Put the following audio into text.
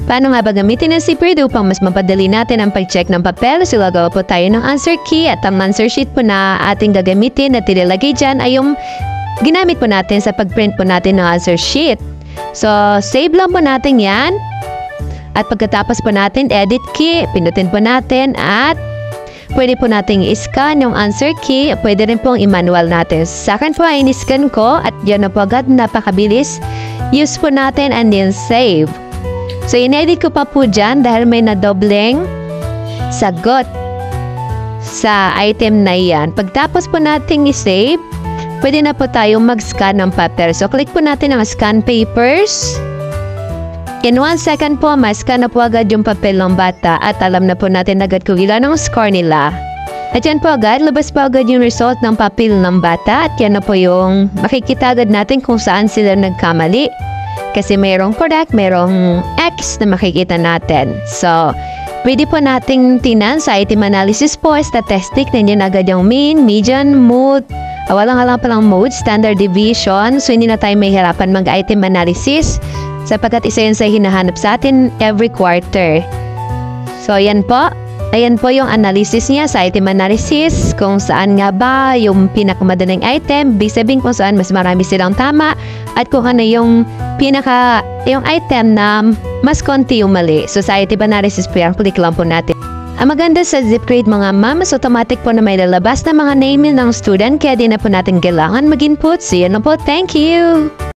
Paano nga ba gamitin ang Ziprid upang mas mapadali natin ang pag-check ng papel? So gagawa po tayo ng answer key at ang answer sheet po na ating gagamitin at ilalagay dyan ay yung ginamit po natin sa pag-print po natin ng answer sheet. So save lang po natin yan. At pagkatapos po natin edit key, pinutin po natin at pwede po nating i-scan yung answer key. Pwede rin pong i-manual natin. Sa akin po ay in-scan ko at yan na po agad, napakabilis. Use po natin and then save. So, in-edit ko pa po dyan dahil may nadobleng sagot sa item na yan. Pagtapos po nating i-save, pwede na po tayong mag-scan ng paper. So, click po natin ang scan papers. In 1 second po, ma-scan na po agad yung papel ng bata at alam na po natin agad kung ilan ang score nila. At yan po agad, labas po agad yung result ng papel ng bata at yan na po yung makikita agad natin kung saan sila nagkamali. Kasi mayroong correct, mayroong X na makikita natin. So, pwede po nating tingnan sa item analysis po, statistic, nandiyan agad yung mean, median, mode, walang palang mode, standard deviation. So, hindi na tayo mahihirapan mag-item analysis sapagkat isa yan sa hinahanap sa atin every quarter. So, yan po. Ayan po yung analysis niya sa item analysis, kung saan nga ba yung pinakamadaling item, ibig sabihin kung saan mas marami silang tama, at kung ano yung yung item na mas konti yung mali. So sa item analysis po yan, click lang po natin. Ang maganda sa Ziprid mga ma'am, mas automatic po na may lalabas na mga name ng student, kaya di na po natin kailangan mag-input. So yan na po, thank you!